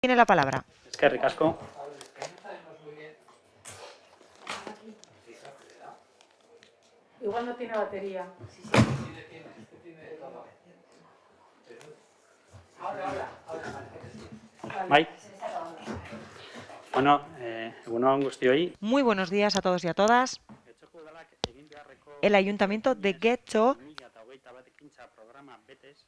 Tiene la palabra. Es que ricasco. Igual no tiene batería. Bai. Bueno, egunon guztioi. Muy buenos días a todos y a todas. El Ayuntamiento de Getxo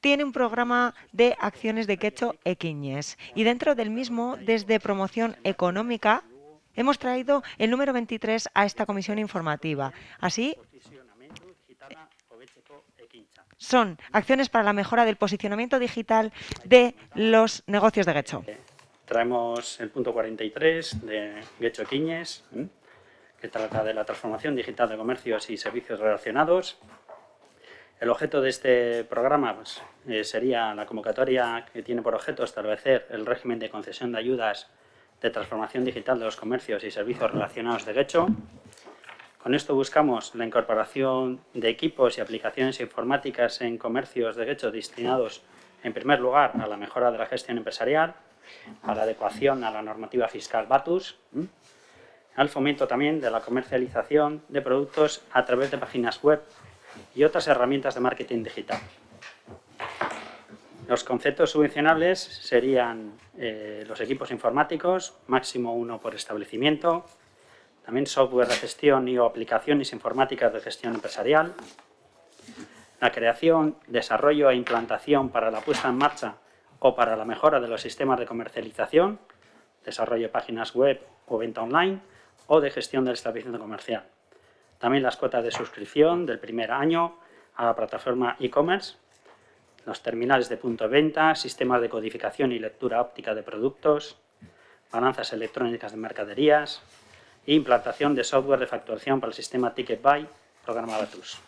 tiene un programa de acciones de Getxo Ekiñes y dentro del mismo, desde Promoción Económica, hemos traído el número 23 a esta comisión informativa. Así, son acciones para la mejora del posicionamiento digital de los negocios de Getxo. Traemos el punto 43 de Getxo Ekiñes, que trata de la transformación digital de comercios y servicios relacionados. El objeto de este programa sería la convocatoria que tiene por objeto establecer el régimen de concesión de ayudas de transformación digital de los comercios y servicios relacionados de Getxo. Con esto buscamos la incorporación de equipos y aplicaciones informáticas en comercios de Getxo destinados, en primer lugar, a la mejora de la gestión empresarial, a la adecuación a la normativa fiscal BATUS, al fomento también de la comercialización de productos a través de páginas web y otras herramientas de marketing digital. Los conceptos subvencionables serían los equipos informáticos, máximo 1 por establecimiento, también software de gestión y o aplicaciones informáticas de gestión empresarial, la creación, desarrollo e implantación para la puesta en marcha o para la mejora de los sistemas de comercialización, desarrollo de páginas web o venta online o de gestión del establecimiento comercial. También las cuotas de suscripción del primer año a la plataforma e-commerce, los terminales de punto de venta, sistemas de codificación y lectura óptica de productos, balanzas electrónicas de mercaderías e implantación de software de facturación para el sistema TicketBuy, programa BATUS.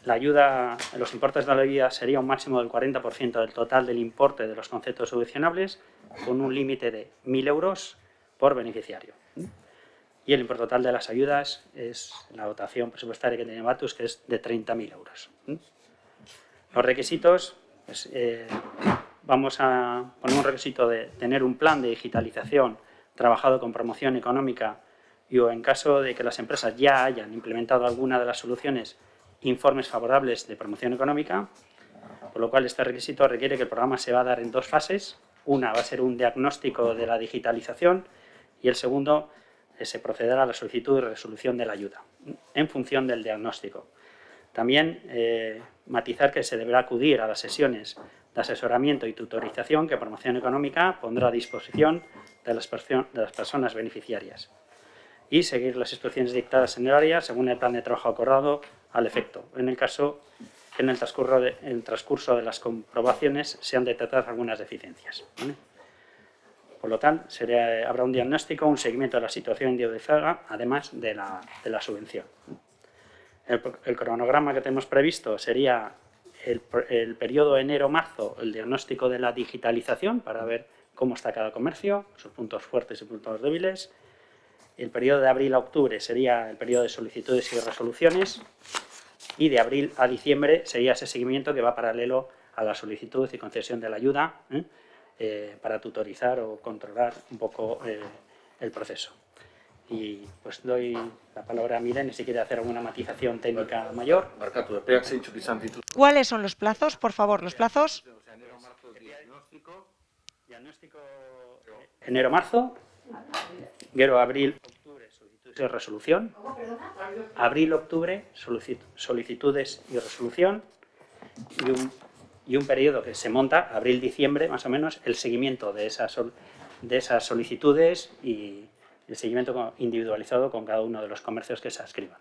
La ayuda, los importes de la ayuda sería un máximo del 40% del total del importe de los conceptos subvencionables, con un límite de 1.000 euros por beneficiario. Y el importe total de las ayudas es la dotación presupuestaria que tiene BATUS, que es de 30.000 euros. Los requisitos, pues, vamos a poner un requisito de tener un plan de digitalización trabajado con promoción económica y o en caso de que las empresas ya hayan implementado alguna de las soluciones, informes favorables de promoción económica, por lo cual este requisito requiere que el programa se va a dar en 2 fases. Una va a ser un diagnóstico de la digitalización y el segundo se procederá a la solicitud y resolución de la ayuda en función del diagnóstico. También matizar que se deberá acudir a las sesiones de asesoramiento y tutorización que Promoción Económica pondrá a disposición de las personas beneficiarias y seguir las instrucciones dictadas en el área según el plan de trabajo acordado al efecto, en el caso que en el transcurso de las comprobaciones sean detectadas algunas deficiencias, ¿vale? Por lo tanto, habrá un diagnóstico, un seguimiento de la situación individualizada, además de la subvención. El cronograma que tenemos previsto sería el periodo enero-marzo, el diagnóstico de la digitalización para ver cómo está cada comercio, sus puntos fuertes y puntos débiles. El periodo de abril a octubre sería el periodo de solicitudes y resoluciones y de abril a diciembre sería ese seguimiento que va paralelo a la solicitud y concesión de la ayuda para tutorizar o controlar un poco el proceso. Y pues doy la palabra a Mirene si quiere hacer alguna matización técnica mayor. ¿Cuáles son los plazos? Por favor, los plazos. Diagnóstico enero-marzo, gero abril-octubre, solicitudes y resolución, abril-octubre, solicitudes y resolución, y un periodo que se monta, abril-diciembre más o menos, el seguimiento de esas solicitudes y el seguimiento individualizado con cada uno de los comercios que se adscriban.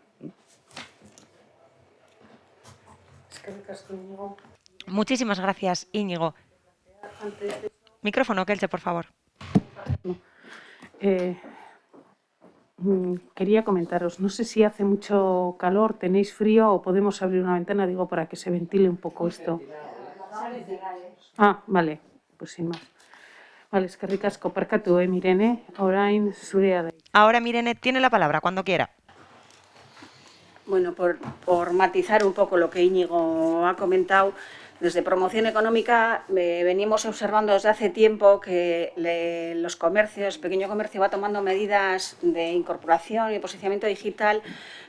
Muchísimas gracias, Íñigo. Micrófono, Kelche, por favor. Quería comentaros, no sé si hace mucho calor, tenéis frío o podemos abrir una ventana, digo, para que se ventile un poco esto. Ah, vale, pues sin más. Vale, es que ricasco, parkatu, Mirene, orain zurea da. Ahora Mirene tiene la palabra, cuando quiera. Bueno, por matizar un poco lo que Íñigo ha comentado, Desde promoción económica venimos observando desde hace tiempo que los comercios, el pequeño comercio va tomando medidas de incorporación y posicionamiento digital,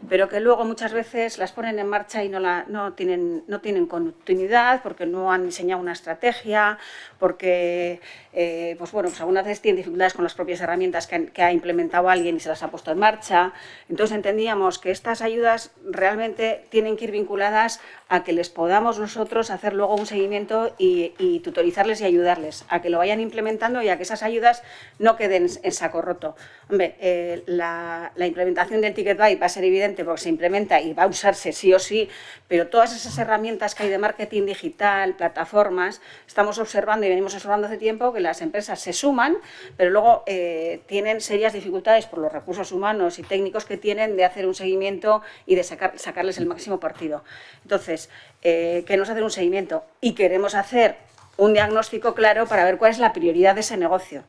pero que luego muchas veces las ponen en marcha y no tienen continuidad porque no han diseñado una estrategia, porque pues algunas veces tienen dificultades con las propias herramientas que ha implementado alguien y se las ha puesto en marcha. Entonces entendíamos que estas ayudas realmente tienen que ir vinculadas a que les podamos nosotros hacer luego un seguimiento y tutorizarles y ayudarles a que lo vayan implementando y a que esas ayudas no queden en saco roto. Hombre, la implementación del Ticket Buy va a ser evidente porque se implementa y va a usarse sí o sí, pero todas esas herramientas que hay de marketing digital, plataformas, estamos observando y venimos observando hace tiempo que las empresas se suman, pero luego tienen serias dificultades por los recursos humanos y técnicos que tienen de hacer un seguimiento y de sacarles el máximo partido. Entonces, queremos hacer un seguimiento y queremos hacer un diagnóstico claro para ver cuál es la prioridad de ese negocio.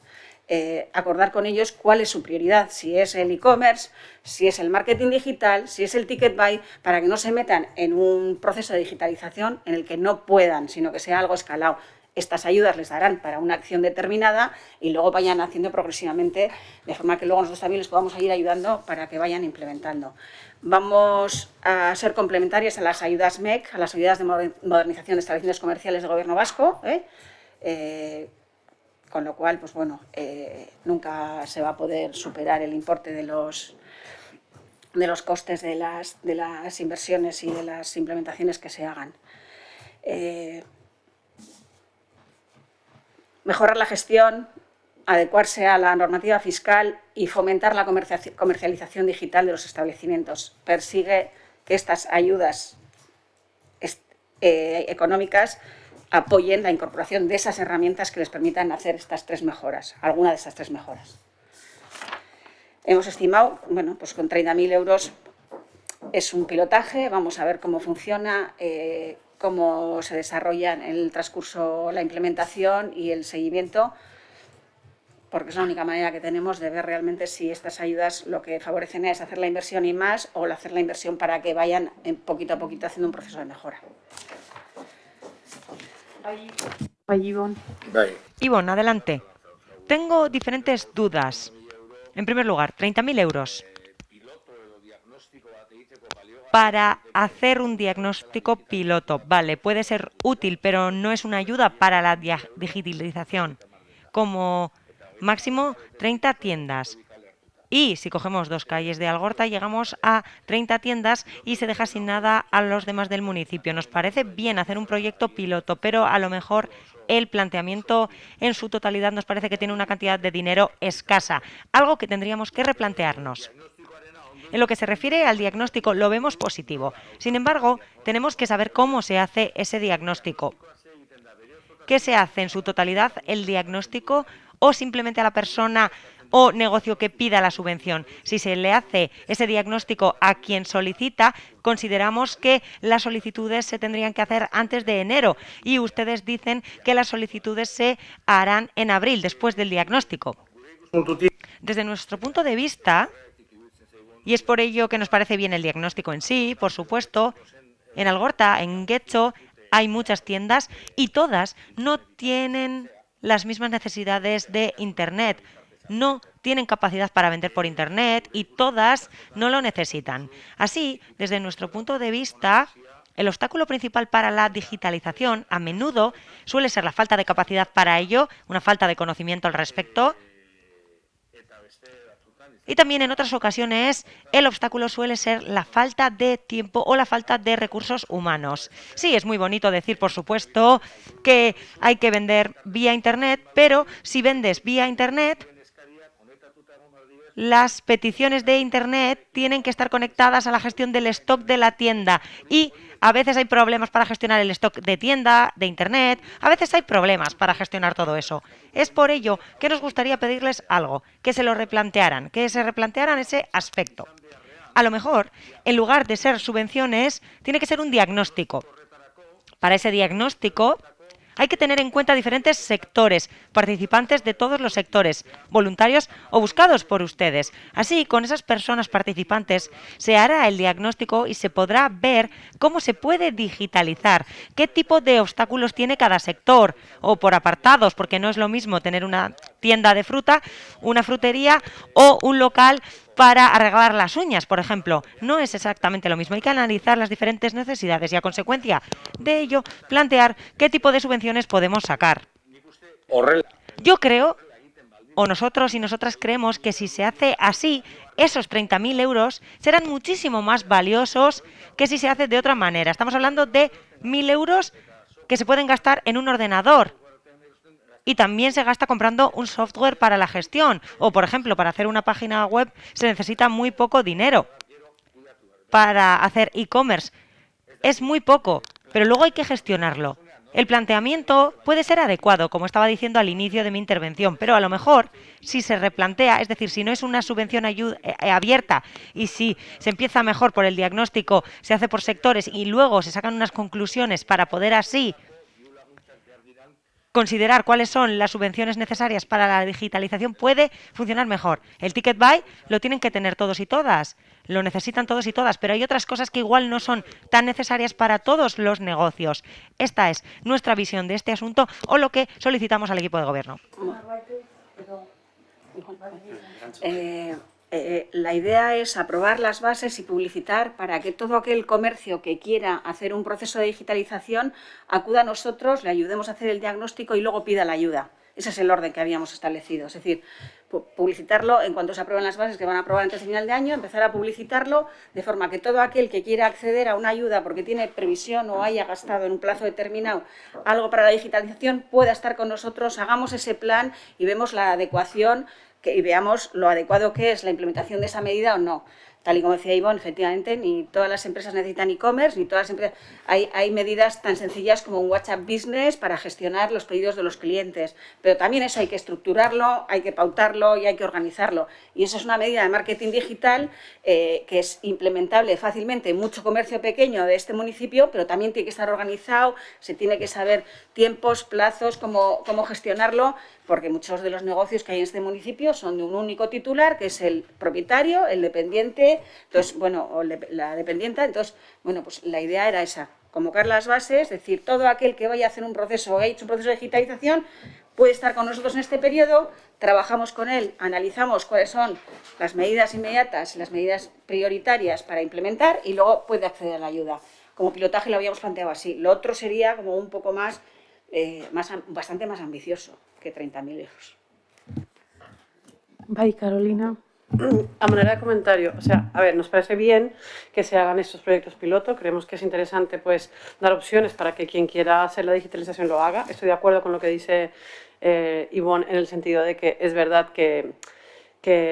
Acordar con ellos cuál es su prioridad, si es el e-commerce, si es el marketing digital, si es el Ticket Buy, para que no se metan en un proceso de digitalización en el que no puedan, sino que sea algo escalado. Estas ayudas les darán para una acción determinada y luego vayan haciendo progresivamente, de forma que luego nosotros también les podamos ir ayudando para que vayan implementando. Vamos a ser complementarias a las ayudas MEC, a las ayudas de modernización de establecimientos comerciales del Gobierno vasco, con lo cual, pues bueno, nunca se va a poder superar el importe de los costes de las inversiones y de las implementaciones que se hagan. Mejorar la gestión, adecuarse a la normativa fiscal y fomentar la comercialización digital de los establecimientos. Persigue que estas ayudas económicas apoyen la incorporación de esas herramientas que les permitan hacer estas tres mejoras, alguna de esas tres mejoras. Hemos estimado, bueno, pues con 30.000 euros es un pilotaje, vamos a ver cómo funciona, cómo se desarrolla en el transcurso la implementación y el seguimiento, porque es la única manera que tenemos de ver realmente si estas ayudas lo que favorecen es hacer la inversión y más, o hacer la inversión para que vayan poquito a poquito haciendo un proceso de mejora. Ivonne, adelante. Tengo diferentes dudas. En primer lugar, 30.000 euros para hacer un diagnóstico piloto. Vale, puede ser útil, pero no es una ayuda para la digitalización. Como máximo 30 tiendas. Y si cogemos 2 calles de Algorta, llegamos a 30 tiendas y se deja sin nada a los demás del municipio. Nos parece bien hacer un proyecto piloto, pero a lo mejor el planteamiento en su totalidad nos parece que tiene una cantidad de dinero escasa, algo que tendríamos que replantearnos. En lo que se refiere al diagnóstico, lo vemos positivo. Sin embargo, tenemos que saber cómo se hace ese diagnóstico. ¿Qué se hace en su totalidad el diagnóstico o simplemente a la persona o negocio que pida la subvención? Si se le hace ese diagnóstico a quien solicita, consideramos que las solicitudes se tendrían que hacer antes de enero y ustedes dicen que las solicitudes se harán en abril, después del diagnóstico. Desde nuestro punto de vista, y es por ello que nos parece bien el diagnóstico en sí, por supuesto, en Algorta, en Getxo, hay muchas tiendas y todas no tienen las mismas necesidades de Internet. No tienen capacidad para vender por Internet y todas no lo necesitan. Así, desde nuestro punto de vista, el obstáculo principal para la digitalización a menudo suele ser la falta de capacidad para ello, una falta de conocimiento al respecto. Y también en otras ocasiones el obstáculo suele ser la falta de tiempo o la falta de recursos humanos. Sí, es muy bonito decir, por supuesto, que hay que vender vía Internet, pero si vendes vía Internet, las peticiones de Internet tienen que estar conectadas a la gestión del stock de la tienda y a veces hay problemas para gestionar el stock de tienda, de Internet, a veces hay problemas para gestionar todo eso. Es por ello que nos gustaría pedirles algo, que se lo replantearan, que se replantearan ese aspecto. A lo mejor, en lugar de ser subvenciones, tiene que ser un diagnóstico. Para ese diagnóstico Hay que tener en cuenta diferentes sectores, participantes de todos los sectores, voluntarios o buscados por ustedes. Así, con esas personas participantes se hará el diagnóstico y se podrá ver cómo se puede digitalizar, qué tipo de obstáculos tiene cada sector o por apartados, porque no es lo mismo tener una tienda de fruta, una frutería o un local para arreglar las uñas, por ejemplo. No es exactamente lo mismo. Hay que analizar las diferentes necesidades y, a consecuencia de ello, plantear qué tipo de subvenciones podemos sacar. Yo creo, o nosotros y nosotras creemos, que si se hace así, esos 30.000 euros serán muchísimo más valiosos que si se hace de otra manera. Estamos hablando de 1.000 euros que se pueden gastar en un ordenador. Y también se gasta comprando un software para la gestión. O, por ejemplo, para hacer una página web se necesita muy poco dinero. Para hacer e-commerce es muy poco, pero luego hay que gestionarlo. El planteamiento puede ser adecuado, como estaba diciendo al inicio de mi intervención, pero a lo mejor, si se replantea, es decir, si no es una subvención abierta y si se empieza mejor por el diagnóstico, se hace por sectores y luego se sacan unas conclusiones para poder así considerar cuáles son las subvenciones necesarias para la digitalización, puede funcionar mejor. El Ticket Buy lo tienen que tener todos y todas, lo necesitan todos y todas, pero hay otras cosas que igual no son tan necesarias para todos los negocios. Esta es nuestra visión de este asunto o lo que solicitamos al equipo de gobierno. La idea es aprobar las bases y publicitar para que todo aquel comercio que quiera hacer un proceso de digitalización acuda a nosotros, le ayudemos a hacer el diagnóstico y luego pida la ayuda. Ese es el orden que habíamos establecido. Es decir, publicitarlo en cuanto se aprueben las bases que van a aprobar antes de final de año, empezar a publicitarlo de forma que todo aquel que quiera acceder a una ayuda porque tiene previsión o haya gastado en un plazo determinado algo para la digitalización pueda estar con nosotros, hagamos ese plan y vemos la adecuación y veamos lo adecuado que es la implementación de esa medida o no. Tal y como decía Ivonne, efectivamente, ni todas las empresas necesitan e-commerce, ni todas las empresas... Hay medidas tan sencillas como un WhatsApp Business para gestionar los pedidos de los clientes, pero también eso hay que estructurarlo, hay que pautarlo y hay que organizarlo. Y esa es una medida de marketing digital que es implementable fácilmente en mucho comercio pequeño de este municipio, pero también tiene que estar organizado, se tiene que saber tiempos, plazos, cómo gestionarlo, porque muchos de los negocios que hay en este municipio son de un único titular, que es el propietario, el dependiente, entonces, bueno, o la dependienta. Entonces, bueno, pues la idea era esa, convocar las bases, es decir, todo aquel que vaya a hacer un proceso o haya hecho un proceso de digitalización puede estar con nosotros en este periodo, trabajamos con él, analizamos cuáles son las medidas inmediatas y las medidas prioritarias para implementar y luego puede acceder a la ayuda. Como pilotaje lo habíamos planteado así. Lo otro sería como un poco más, bastante más ambicioso que 30.000 euros. Bye, Carolina. A manera de comentario, o sea, a ver, nos parece bien que se hagan estos proyectos piloto, creemos que es interesante pues dar opciones para que quien quiera hacer la digitalización lo haga. Estoy de acuerdo con lo que dice Ivonne en el sentido de que es verdad que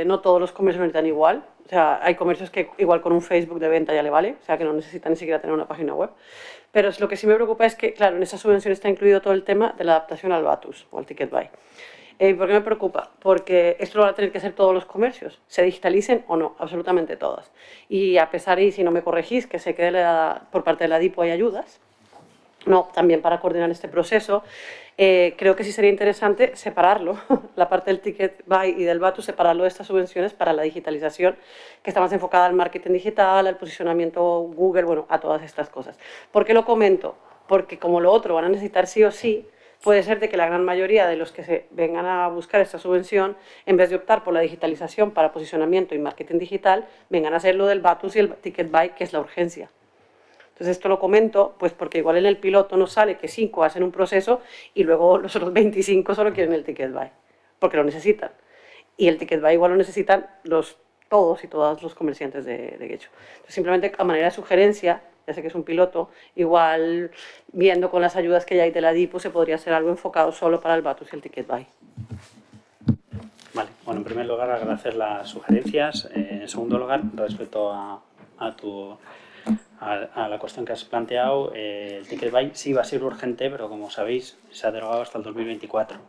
no todos los comercios necesitan igual, o sea, hay comercios que igual con un Facebook de venta ya le vale, o sea, que no necesitan ni siquiera tener una página web. Pero lo que sí me preocupa es que, claro, en esa subvención está incluido todo el tema de la adaptación al BATUS o al Ticket Buy. ¿Por qué me preocupa? Porque esto lo van a tener que hacer todos los comercios, se digitalicen o no, absolutamente todas. Y a pesar, y si no me corregís, que se quede por parte de la DIPO hay ayudas, no, también para coordinar este proceso, creo que sí sería interesante separarlo, la parte del Ticket Buy y del BATUS, separarlo de estas subvenciones para la digitalización, que está más enfocada al marketing digital, al posicionamiento Google, bueno, a todas estas cosas. ¿Por qué lo comento? Porque como lo otro van a necesitar sí o sí, puede ser de que la gran mayoría de los que se vengan a buscar esta subvención, en vez de optar por la digitalización para posicionamiento y marketing digital, vengan a hacer lo del BATUS y el Ticket Buy, que es la urgencia. Entonces esto lo comento pues porque igual en el piloto nos sale que 5 hacen un proceso y luego los otros 25 solo quieren el Ticket Buy, porque lo necesitan. Y el Ticket Buy igual lo necesitan todos y todas los comerciantes de Guecho. Entonces simplemente a manera de sugerencia, ya sé que es un piloto, igual viendo con las ayudas que ya hay de la DIPO se podría hacer algo enfocado solo para el BATUS y el Ticket Buy. Vale, bueno, en primer lugar agradecer las sugerencias. En segundo lugar, respecto a la cuestión que has planteado, el Ticket Buy sí va a ser urgente, pero como sabéis se ha derogado hasta el 2024.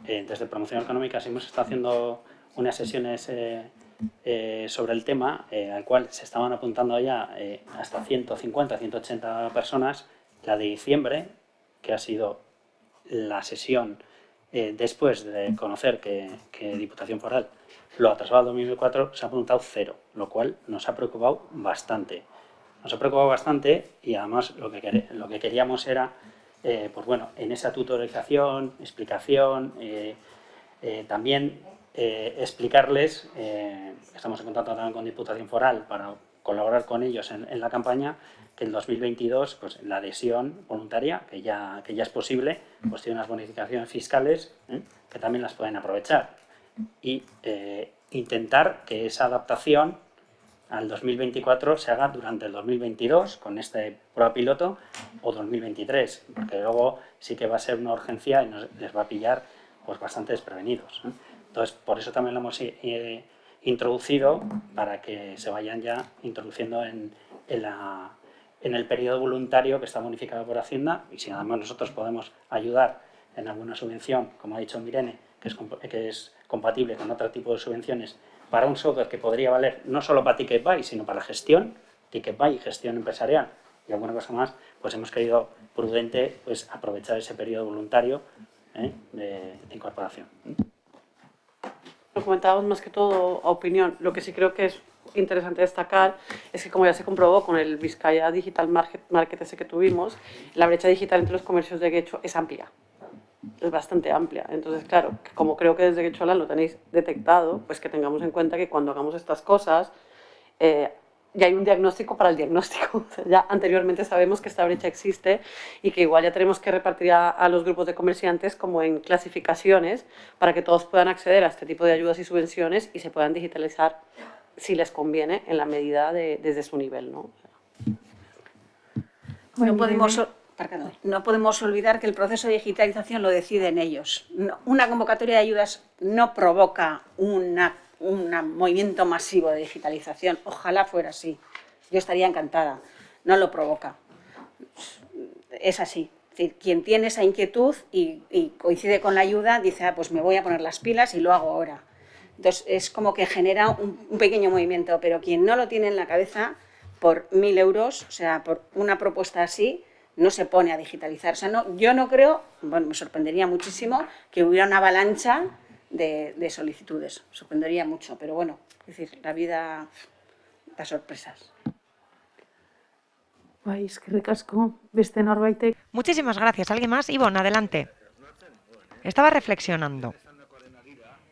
Desde Promoción Económica sí hemos estado haciendo unas sesiones sobre el tema, al cual se estaban apuntando ya hasta 150, 180 personas. La de diciembre que ha sido la sesión después de conocer que Diputación Foral lo atrasaba al 2004, se ha apuntado 0, lo cual nos ha preocupado bastante. Nos ha preocupado bastante y además lo que queríamos era, pues bueno, en esa tutorización, explicación, también explicarles, estamos en contacto también con Diputación Foral para colaborar con ellos en la campaña, que en 2022 pues, la adhesión voluntaria, que ya es posible, pues tiene unas bonificaciones fiscales que también las pueden aprovechar. Y intentar que esa adaptación al 2024 se haga durante el 2022 con este prueba piloto o 2023, porque luego sí que va a ser una urgencia y les va a pillar pues, bastante desprevenidos. Entonces, por eso también lo hemos introducido para que se vayan ya introduciendo en el periodo voluntario que está bonificado por Hacienda, y si además nosotros podemos ayudar en alguna subvención, como ha dicho Mirene, que es compatible con otro tipo de subvenciones para un software que podría valer no solo para TicketBuy, sino para la gestión, TicketBuy y gestión empresarial y alguna cosa más, pues hemos creído prudente pues, aprovechar ese periodo voluntario de incorporación. Lo comentábamos más que todo a opinión. Lo que sí creo que es interesante destacar es que, como ya se comprobó con el Vizcaya Digital Market ese que tuvimos, la brecha digital entre los comercios de Getxo es amplia. Es bastante amplia. Entonces, claro, como creo que desde Getxoland lo tenéis detectado, pues que tengamos en cuenta que cuando hagamos estas cosas ya hay un diagnóstico para el diagnóstico. O sea, ya anteriormente sabemos que esta brecha existe y que igual ya tenemos que repartir a los grupos de comerciantes como en clasificaciones para que todos puedan acceder a este tipo de ayudas y subvenciones y se puedan digitalizar si les conviene en la medida desde su nivel, ¿no? No podemos olvidar que el proceso de digitalización lo deciden ellos. Una convocatoria de ayudas no provoca un movimiento masivo de digitalización. Ojalá fuera así. Yo estaría encantada. No lo provoca. Es así. Es decir, quien tiene esa inquietud y coincide con la ayuda dice, pues me voy a poner las pilas y lo hago ahora. Entonces es como que genera un pequeño movimiento, pero quien no lo tiene en la cabeza, por 1.000 euros, o sea, por una propuesta así, no se pone a digitalizar. O sea, yo no creo, bueno, me sorprendería muchísimo que hubiera una avalancha de solicitudes. Me sorprendería mucho, pero bueno, es decir, la vida da sorpresas. Bai, eskerrik asko. Beste norbaitek. Muchísimas gracias. ¿Alguien más? Ivonne, adelante. Estaba reflexionando.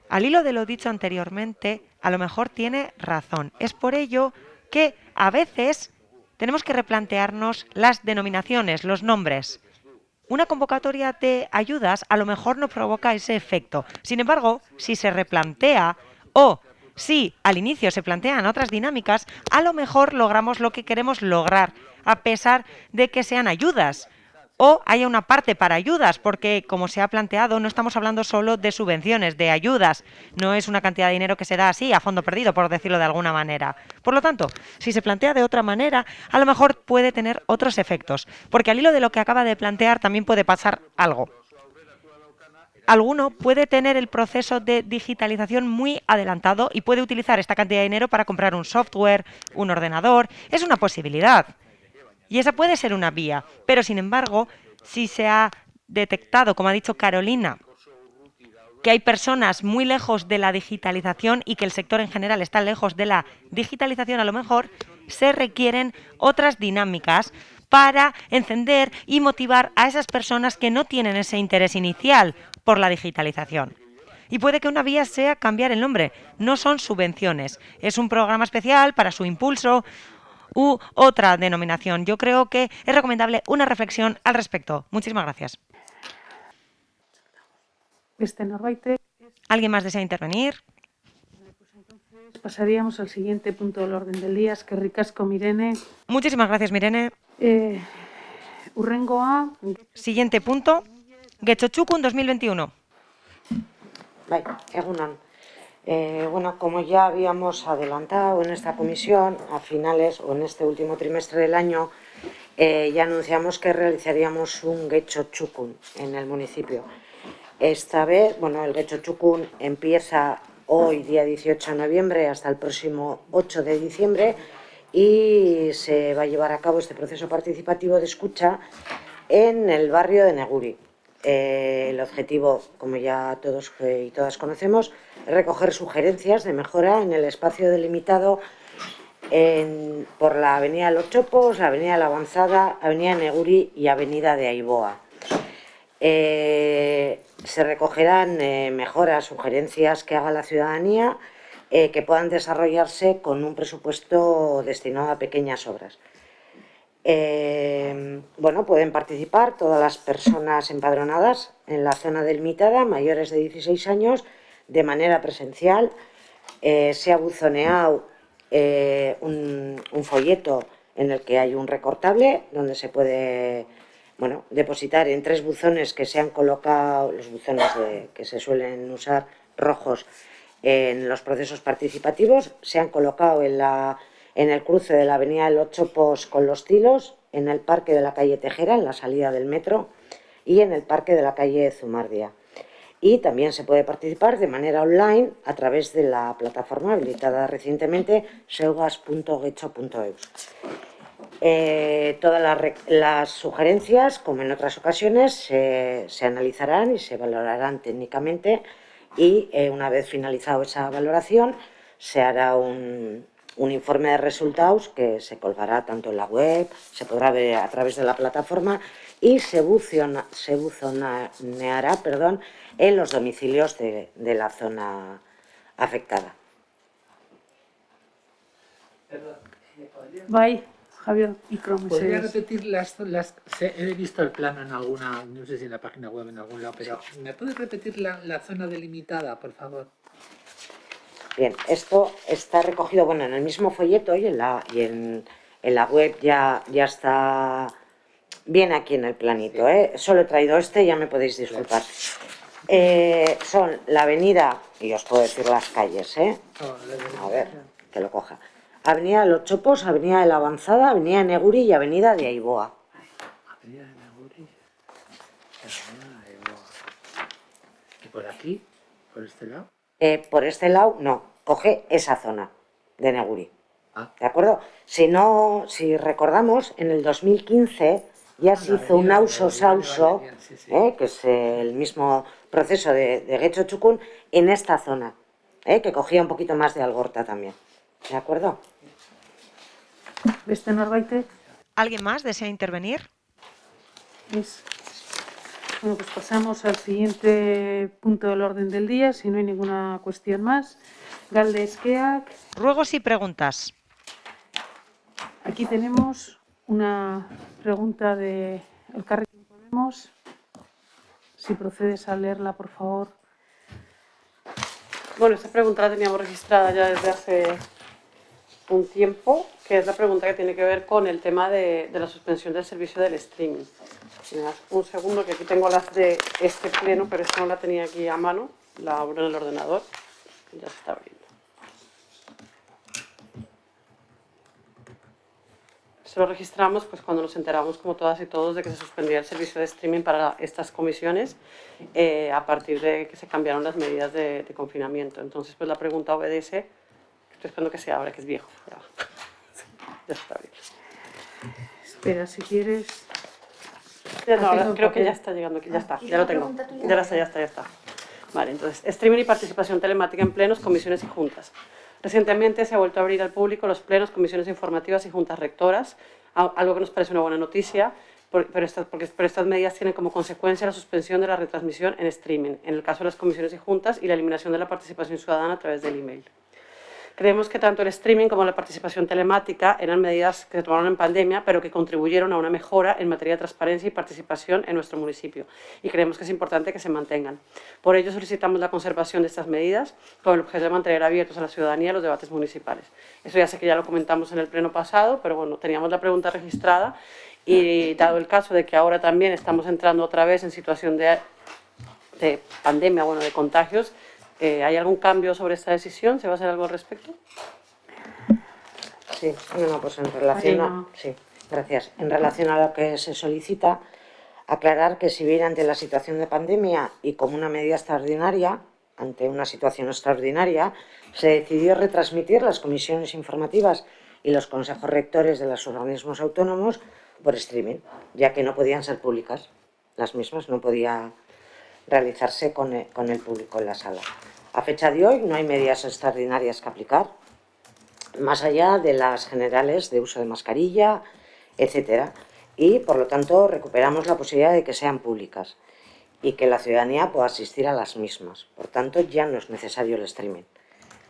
Al hilo de lo dicho anteriormente, a lo mejor tiene razón. Es por ello que a veces tenemos que replantearnos las denominaciones, los nombres. Una convocatoria de ayudas a lo mejor no provoca ese efecto. Sin embargo, si se replantea o si al inicio se plantean otras dinámicas, a lo mejor logramos lo que queremos lograr, a pesar de que sean ayudas. O haya una parte para ayudas, porque como se ha planteado, no estamos hablando solo de subvenciones, de ayudas. No es una cantidad de dinero que se da así, a fondo perdido, por decirlo de alguna manera. Por lo tanto, si se plantea de otra manera, a lo mejor puede tener otros efectos. Porque al hilo de lo que acaba de plantear también puede pasar algo. Alguno puede tener el proceso de digitalización muy adelantado y puede utilizar esta cantidad de dinero para comprar un software, un ordenador. Es una posibilidad. Y esa puede ser una vía, pero sin embargo, si se ha detectado, como ha dicho Carolina, que hay personas muy lejos de la digitalización y que el sector en general está lejos de la digitalización, a lo mejor se requieren otras dinámicas para encender y motivar a esas personas que no tienen ese interés inicial por la digitalización. Y puede que una vía sea cambiar el nombre. No son subvenciones, es un programa especial para su impulso u otra denominación. Yo creo que es recomendable una reflexión al respecto. Muchísimas gracias. Beste norbaitek. ¿Alguien más desea intervenir? Pasaríamos al siguiente punto del orden del día. Eskerrik asko, Mirene. Muchísimas gracias, Mirene. Hurrengoa. Siguiente punto. Getxo Txukun 2021. Bai, egunon. Bueno, como ya habíamos adelantado en esta comisión, a finales o en este último trimestre del año, ya anunciamos que realizaríamos un Getxo Txukun en el municipio. Esta vez, bueno, el Getxo Txukun empieza hoy, día 18 de noviembre, hasta el próximo 8 de diciembre y se va a llevar a cabo este proceso participativo de escucha en el barrio de Neguri. El objetivo, como ya todos y todas conocemos, es recoger sugerencias de mejora en el espacio delimitado por la avenida de Los Chopos, la avenida de la Avanzada, avenida Neguri y avenida de Aiboa. Se recogerán mejoras, sugerencias que haga la ciudadanía que puedan desarrollarse con un presupuesto destinado a pequeñas obras. Bueno, pueden participar todas las personas empadronadas en la zona delimitada, mayores de 16 años, de manera presencial. Se ha buzoneado un folleto en el que hay un recortable donde se puede depositar en 3 buzones que se han colocado, los buzones que se suelen usar rojos en los procesos participativos, se han colocado en el cruce de la avenida de Los Chopos con Los Tilos, en el parque de la calle Tejera, en la salida del metro, y en el parque de la calle Zumardia. Y también se puede participar de manera online a través de la plataforma habilitada recientemente seugas.getxo.eus. Todas las sugerencias, como en otras ocasiones, se analizarán y se valorarán técnicamente y una vez finalizado esa valoración se hará un informe de resultados que se colgará tanto en la web, se podrá ver a través de la plataforma y se buzoneará en los domicilios de la zona afectada. Bai, Javier Icro, ¿Podría mesedez. repetir he visto el plano en alguna, no sé si en la página web en algún lado, pero ¿me puedes repetir la zona delimitada, por favor? Bien, esto está recogido en el mismo folleto y en la web ya está bien aquí en el planito. Solo he traído ya me podéis disculpar. Son la avenida, y os puedo decir las calles, a ver, que lo coja. Avenida de Los Chopos, avenida de la Avanzada, avenida de Neguri y avenida de Aiboa. Avenida de Neguri, avenida de Aiboa. ¿Y por aquí? ¿Por este lado? Por este lado, no, coge esa zona de Neguri. Ah. ¿De acuerdo? Si recordamos, en el 2015 ya se hizo un auso-sauso, que es el mismo proceso de Getxo Txukun, en esta zona, que cogía un poquito más de Algorta también. ¿De acuerdo? Beste norbaitek? ¿Alguien más desea intervenir? Bueno, pues pasamos al siguiente punto del orden del día, si no hay ninguna cuestión más. Galde Esqueak. Ruegos y preguntas. Aquí tenemos una pregunta de Elkarrekin Podemos. Si procedes a leerla, por favor. Bueno, esta pregunta la teníamos registrada ya desde hace un tiempo, que es la pregunta que tiene que ver con el tema de la suspensión del servicio del streaming. Si me das un segundo, que aquí tengo las de este pleno, pero esta no la tenía aquí a mano, la abro en el ordenador y ya se está abriendo. Se lo registramos pues cuando nos enteramos, como todas y todos, de que se suspendía el servicio de streaming para estas comisiones a partir de que se cambiaron las medidas de confinamiento. Entonces, pues la pregunta obedece, estoy esperando que se abra, que es viejo. Ya se está abriendo. Espera, si quieres. No, creo que ya está llegando aquí, ya está, ya lo tengo. Ya está. Vale, entonces, streaming y participación telemática en plenos, comisiones y juntas. Recientemente se ha vuelto a abrir al público los plenos, comisiones informativas y juntas rectoras, algo que nos parece una buena noticia, pero estas medidas tienen como consecuencia la suspensión de la retransmisión en streaming, en el caso de las comisiones y juntas, y la eliminación de la participación ciudadana a través del email. Creemos que tanto el streaming como la participación telemática eran medidas que se tomaron en pandemia, pero que contribuyeron a una mejora en materia de transparencia y participación en nuestro municipio. Y creemos que es importante que se mantengan. Por ello solicitamos la conservación de estas medidas con el objeto de mantener abiertos a la ciudadanía los debates municipales. Eso ya sé que ya lo comentamos en el pleno pasado, pero bueno, teníamos la pregunta registrada y dado el caso de que ahora también estamos entrando otra vez en situación de pandemia, de contagios, ¿hay algún cambio sobre esta decisión? ¿Se va a hacer algo al respecto? Sí, pues en relación gracias. En relación a lo que se solicita, aclarar que si bien ante la situación de pandemia y como una medida extraordinaria, ante una situación extraordinaria, se decidió retransmitir las comisiones informativas y los consejos rectores de los organismos autónomos, por streaming, ya que no podían ser públicas. Las mismas no podía realizarse con el público en la sala. A fecha de hoy no hay medidas extraordinarias que aplicar, más allá de las generales de uso de mascarilla, etcétera, y por lo tanto recuperamos la posibilidad de que sean públicas y que la ciudadanía pueda asistir a las mismas. Por tanto, ya no es necesario el streaming.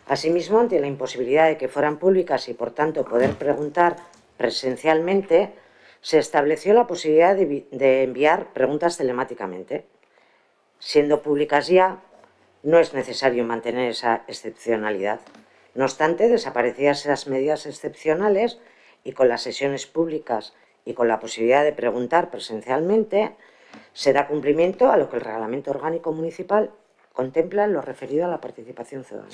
Asimismo, ante la imposibilidad de que fueran públicas y por tanto poder preguntar presencialmente, se estableció la posibilidad de enviar preguntas telemáticamente. Siendo públicas ya, no es necesario mantener esa excepcionalidad. No obstante, desaparecidas esas medidas excepcionales y con las sesiones públicas y con la posibilidad de preguntar presencialmente, se da cumplimiento a lo que el Reglamento Orgánico Municipal contempla en lo referido a la participación ciudadana.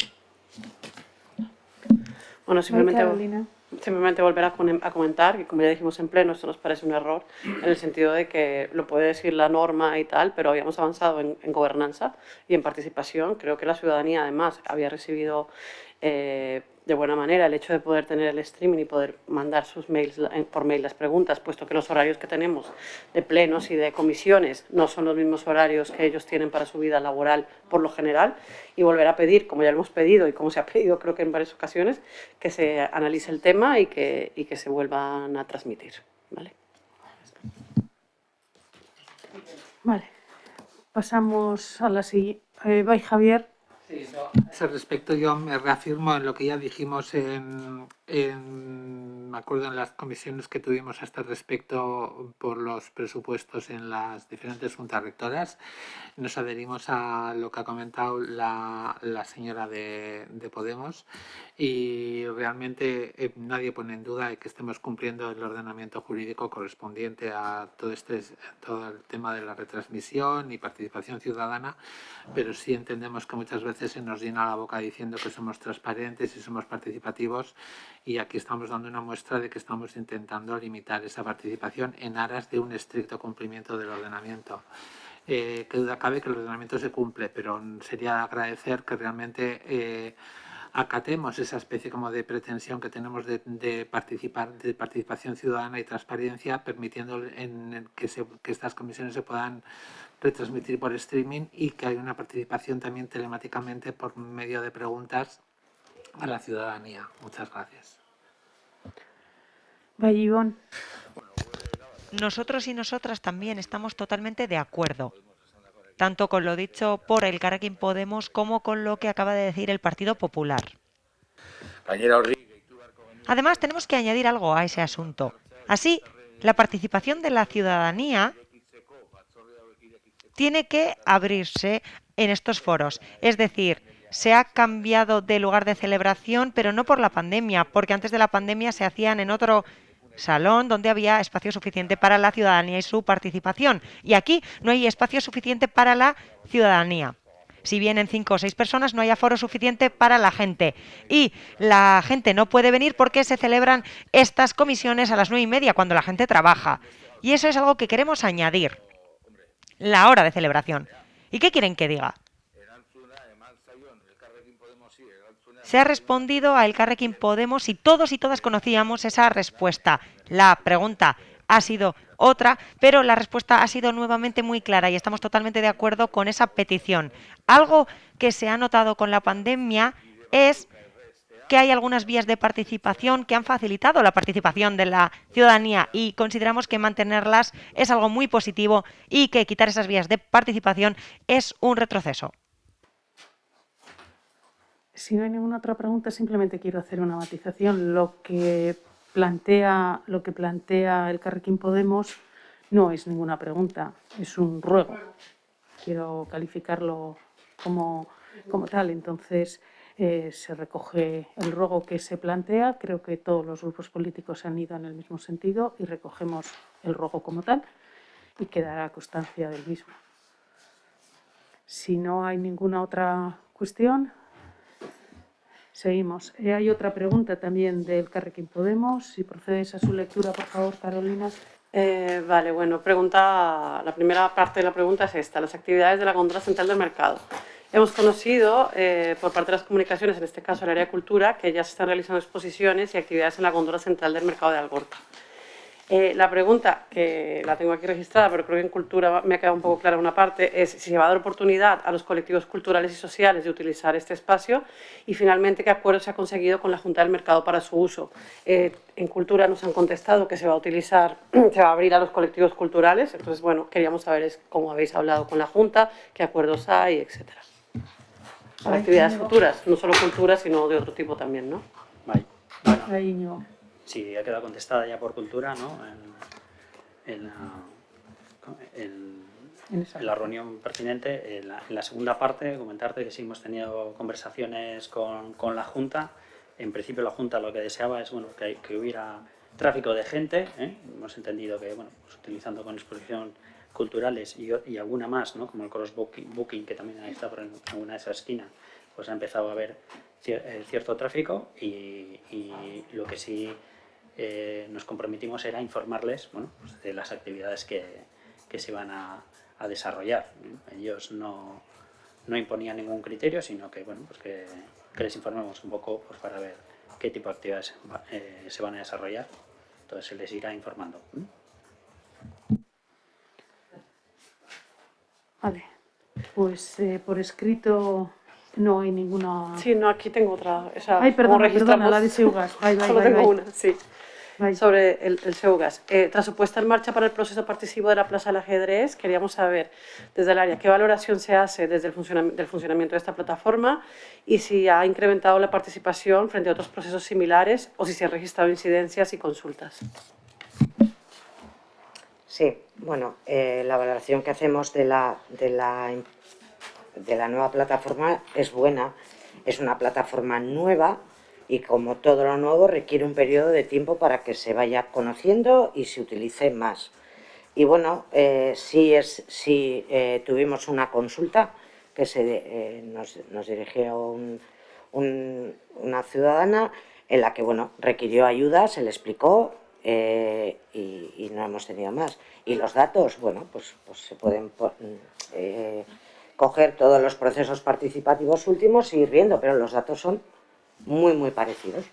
Bueno, Carolina. simplemente volver a comentar que, como ya dijimos en pleno, esto nos parece un error en el sentido de que lo puede decir la norma y tal, pero habíamos avanzado en gobernanza y en participación. Creo que la ciudadanía, además, había recibido de buena manera el hecho de poder tener el streaming y poder mandar sus mails por mail las preguntas, puesto que los horarios que tenemos de plenos y de comisiones no son los mismos horarios que ellos tienen para su vida laboral por lo general, y volver a pedir, como ya lo hemos pedido y como se ha pedido creo que en varias ocasiones, que se analice el tema y que se vuelvan a transmitir. ¿Vale? Vale. Pasamos a la siguiente. Bye, Javier. Sí, no. A ese respecto yo me reafirmo en lo que ya dijimos me acuerdo en las comisiones que tuvimos a este respecto por los presupuestos en las diferentes juntas rectoras. Nos adherimos a lo que ha comentado la señora de Podemos y realmente nadie pone en duda de que estemos cumpliendo el ordenamiento jurídico correspondiente a todo el tema de la retransmisión y participación ciudadana, pero sí entendemos que muchas veces se nos llena la boca diciendo que somos transparentes y somos participativos, y aquí estamos dando una muestra de que estamos intentando limitar esa participación en aras de un estricto cumplimiento del ordenamiento. Qué duda cabe que el ordenamiento se cumple, pero sería agradecer que realmente acatemos esa especie como de pretensión que tenemos de participación ciudadana y transparencia, permitiendo que estas comisiones se puedan retransmitir por streaming y que haya una participación también telemáticamente por medio de preguntas a la ciudadanía. Muchas gracias. Bye, Ivonne. Nosotros y nosotras también estamos totalmente de acuerdo, tanto con lo dicho por Elkarrekin Podemos como con lo que acaba de decir el Partido Popular. Además, tenemos que añadir algo a ese asunto. Así, la participación de la ciudadanía tiene que abrirse en estos foros. Es decir, se ha cambiado de lugar de celebración, pero no por la pandemia, porque antes de la pandemia se hacían en otro salón donde había espacio suficiente para la ciudadanía y su participación. Y aquí no hay espacio suficiente para la ciudadanía. Si vienen 5 o 6 personas, no hay aforo suficiente para la gente. Y la gente no puede venir porque se celebran estas comisiones a las 9:30, cuando la gente trabaja. Y eso es algo que queremos añadir. La hora de celebración. ¿Y qué quieren que diga? Se ha respondido a Elkarrekin Podemos y todos y todas conocíamos esa respuesta. La pregunta ha sido otra, pero la respuesta ha sido nuevamente muy clara y estamos totalmente de acuerdo con esa petición. Algo que se ha notado con la pandemia es que hay algunas vías de participación que han facilitado la participación de la ciudadanía y consideramos que mantenerlas es algo muy positivo y que quitar esas vías de participación es un retroceso. Si no hay ninguna otra pregunta, simplemente quiero hacer una matización. Lo que plantea Elkarrekin Podemos no es ninguna pregunta, es un ruego. Quiero calificarlo como tal. Entonces, se recoge el ruego que se plantea. Creo que todos los grupos políticos han ido en el mismo sentido y recogemos el ruego como tal y quedará constancia del mismo. Si no hay ninguna otra cuestión, seguimos. Hay otra pregunta también del Elkarrekin Podemos. Si procedes a su lectura, por favor, Carolina. Vale, bueno, la primera parte de la pregunta es esta: las actividades de la góndola central del mercado. Hemos conocido por parte de las comunicaciones, en este caso el área de cultura, que ya se están realizando exposiciones y actividades en la góndola central del mercado de Algorta. La pregunta, que la tengo aquí registrada, pero creo que en Cultura me ha quedado un poco clara una parte, es si se va a dar oportunidad a los colectivos culturales y sociales de utilizar este espacio y finalmente qué acuerdo se ha conseguido con la Junta del Mercado para su uso. En Cultura nos han contestado que se va a utilizar, se va a abrir a los colectivos culturales, entonces bueno, queríamos saber cómo habéis hablado con la Junta, qué acuerdos hay, etcétera. Para actividades futuras, no solo cultura, sino de otro tipo también, ¿no? Vale. Bueno, Ahí, Íñigo. sí, ha quedado contestada ya por Cultura, ¿no? En la reunión pertinente. En la segunda parte, comentarte que sí hemos tenido conversaciones con la Junta. En principio la Junta lo que deseaba es bueno, que hubiera tráfico de gente. Hemos entendido que bueno, pues utilizando con exposición culturales y alguna más, ¿no? Como el cross booking, que también está por alguna de esas esquinas, pues ha empezado a haber cierto tráfico y lo que sí nos comprometimos era informarles bueno, pues de las actividades que se van a desarrollar. Ellos no imponían ningún criterio, sino que, bueno, pues que les informemos un poco pues para ver qué tipo de actividades se van a desarrollar. Entonces se les irá informando. Vale, pues por escrito no hay ninguna... Sí, no, aquí tengo otra. O sea, Ay, ¿cómo perdona, la de Seugas. Solo tengo una, sí. Vai. Sobre el Seugas. Tras su puesta en marcha para el proceso participo de la Plaza del Ajedrez, queríamos saber desde el área qué valoración se hace desde del funcionamiento de esta plataforma y si ha incrementado la participación frente a otros procesos similares o si se han registrado incidencias y consultas. Sí, bueno, la valoración que hacemos de la nueva plataforma es buena. Es una plataforma nueva y, como todo lo nuevo, requiere un periodo de tiempo para que se vaya conociendo y se utilice más. Y bueno, sí tuvimos una consulta que nos dirigió una ciudadana en la que bueno, requirió ayuda, se le explicó y no hemos tenido más. Y los datos, bueno, pues se pueden coger todos los procesos participativos últimos y ir viendo, pero los datos son muy parecidos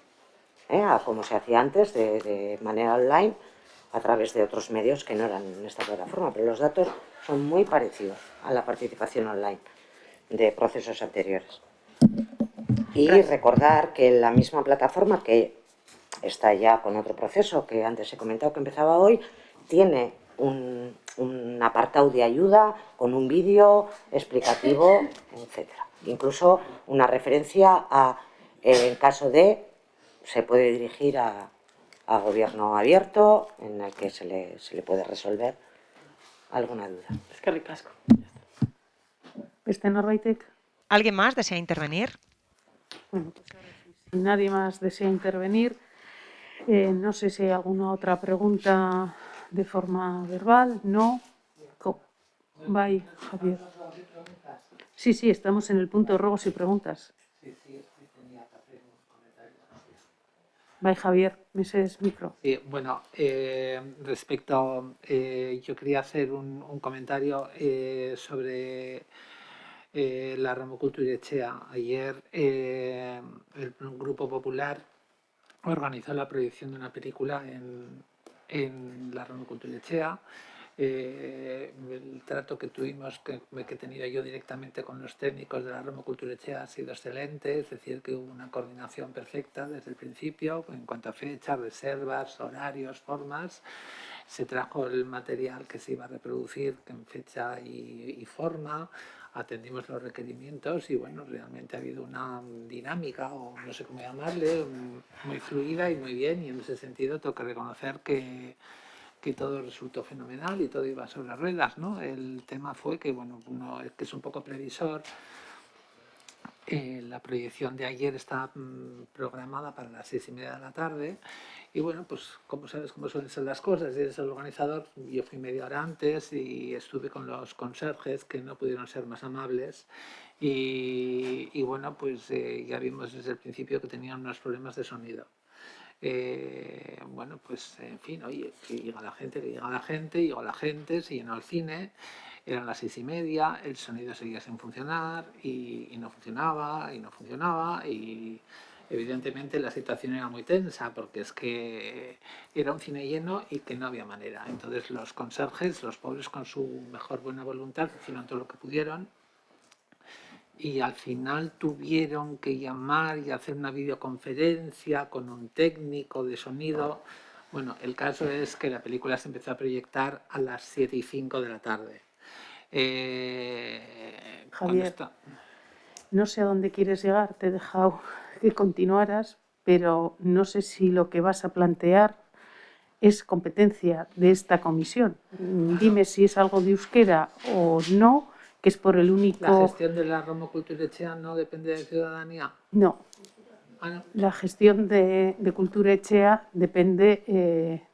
a como se hacía antes de manera online a través de otros medios que no eran en esta plataforma, pero los datos son muy parecidos a la participación online de procesos anteriores. Y recordar que la misma plataforma, que está ya con otro proceso que antes he comentado que empezaba hoy, tiene un apartado de ayuda con un vídeo explicativo, etcétera. Incluso una referencia a, en caso de, se puede dirigir a Gobierno Abierto, en el que se le puede resolver alguna duda. Es que ricasco. ¿Beste norbaitek? ¿Alguien más desea intervenir? Bueno, pues ahora sí, si nadie más desea intervenir, no sé si hay alguna otra pregunta de forma verbal. No. Vai, Javier. Sí, estamos en el punto de ruegos y preguntas. Vai, Javier, meses micro. Sí, bueno, yo quería hacer un comentario sobre la Ramo Kulturechea. Ayer el Grupo Popular organizó la proyección de una película en la Ramo Kulturechea. El trato que tuvimos, que he tenido yo directamente con los técnicos de la Ramo Kulturechea ha sido excelente, es decir, que hubo una coordinación perfecta desde el principio en cuanto a fechas, reservas, horarios, formas. Se trajo el material que se iba a reproducir en fecha y forma, atendimos los requerimientos y bueno, realmente ha habido una dinámica, o no sé cómo llamarle, muy fluida y muy bien, y en ese sentido tengo que reconocer que todo resultó fenomenal y todo iba sobre ruedas, ¿no? El tema fue que, bueno, uno que es un poco previsor, la proyección de ayer está programada para las 6:30 de la tarde y bueno, pues como sabes cómo suelen ser las cosas, eres el organizador, yo fui media hora antes y estuve con los conserjes que no pudieron ser más amables y bueno, pues ya vimos desde el principio que tenían unos problemas de sonido. Bueno, pues en fin, oye, que llega la gente, se llenó el cine, eran las 6:30, el sonido seguía sin funcionar y no funcionaba y Evidentemente la situación era muy tensa porque es que era un cine lleno y que no había manera. Entonces los conserjes, los pobres con su mejor buena voluntad, hicieron todo lo que pudieron y al final tuvieron que llamar y hacer una videoconferencia con un técnico de sonido. Bueno, el caso es que la película se empezó a proyectar a las 7:05 de la tarde. Javier, no sé a dónde quieres llegar, te he dejado que continuaras, pero no sé si lo que vas a plantear es competencia de esta comisión. Dime si es algo de euskera o no, que es por el único... ¿La gestión de la Romo Kulturetxea no depende de Ciudadanía? No. Ah, ¿no? La gestión de Kulturetxea depende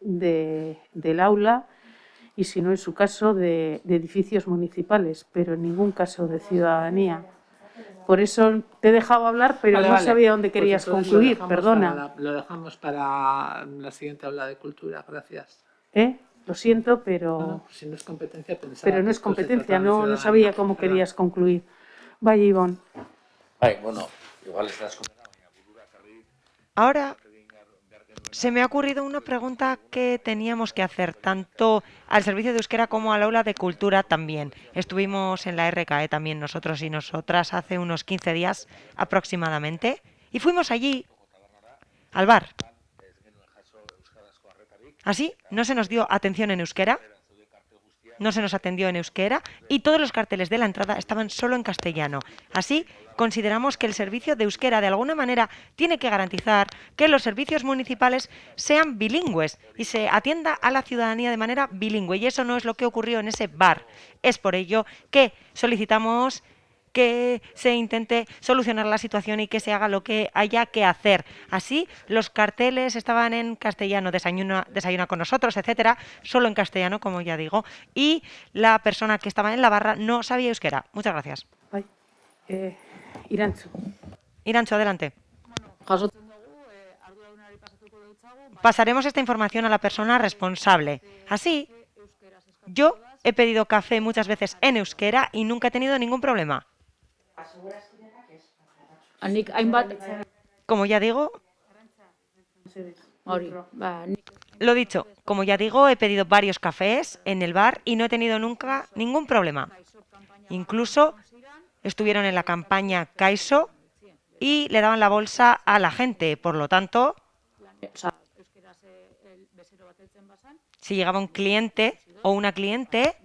del aula y, si no en su caso, de edificios municipales, pero en ningún caso de Ciudadanía. Por eso te he dejado hablar, pero no sabía dónde querías concluir, perdona. Lo dejamos para la siguiente aula de cultura, gracias. Lo siento, pero... No, si no es competencia, pensaba pero no que es esto se competencia, trataba de no ciudadanía. sabía cómo querías concluir. Vaya, Ivonne. Bueno, igual estás Ahora se me ha ocurrido una pregunta que teníamos que hacer tanto al servicio de euskera como al aula de cultura también. Estuvimos en la RKE también nosotros y nosotras hace unos 15 días aproximadamente y fuimos allí al bar. Así no se nos dio atención en euskera, no se nos atendió en euskera y todos los carteles de la entrada estaban solo en castellano. Así, consideramos que el servicio de euskera de alguna manera tiene que garantizar que los servicios municipales sean bilingües y se atienda a la ciudadanía de manera bilingüe. Y eso no es lo que ocurrió en ese bar. Es por ello que solicitamos que se intente solucionar la situación y que se haga lo que haya que hacer. Así, los carteles estaban en castellano, desayuna con nosotros, etcétera, solo en castellano, como ya digo, y la persona que estaba en la barra no sabía euskera. Muchas gracias. Irantzu. Irantzu, adelante. Pasaremos esta información a la persona responsable. Así, yo he pedido café muchas veces en euskera y nunca he tenido ningún problema. Como ya digo, lo dicho, como ya digo, he pedido varios cafés en el bar y no he tenido nunca ningún problema. Incluso estuvieron en la campaña Kaiso y le daban la bolsa a la gente. Por lo tanto, si llegaba un cliente o una cliente,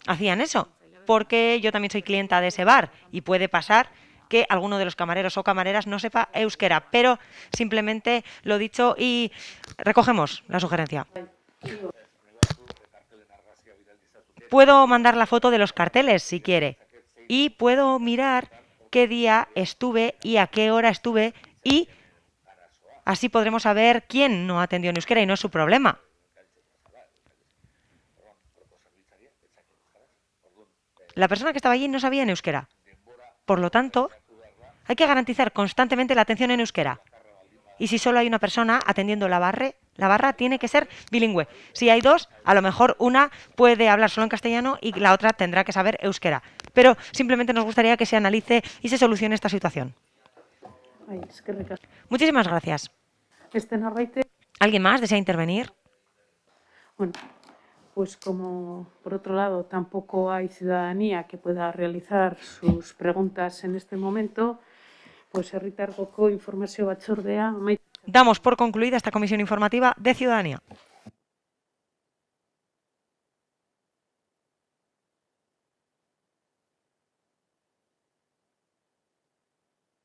hacían eso. Porque yo también soy clienta de ese bar y puede pasar que alguno de los camareros o camareras no sepa euskera, pero simplemente lo dicho y recogemos la sugerencia. Puedo mandar la foto de los carteles si quiere y puedo mirar qué día estuve y a qué hora estuve y así podremos saber quién no atendió en euskera y no es su problema. La persona que estaba allí no sabía en euskera. Por lo tanto, hay que garantizar constantemente la atención en euskera. Y si solo hay una persona atendiendo la barra tiene que ser bilingüe. Si hay dos, a lo mejor una puede hablar solo en castellano y la otra tendrá que saber euskera. Pero simplemente nos gustaría que se analice y se solucione esta situación. Muchísimas gracias. ¿Alguien más desea intervenir? Bueno, pues como por otro lado tampoco hay ciudadanía que pueda realizar sus preguntas en este momento, pues herritargoko informazio batzordea. Damos por concluida esta comisión informativa de Ciudadanía.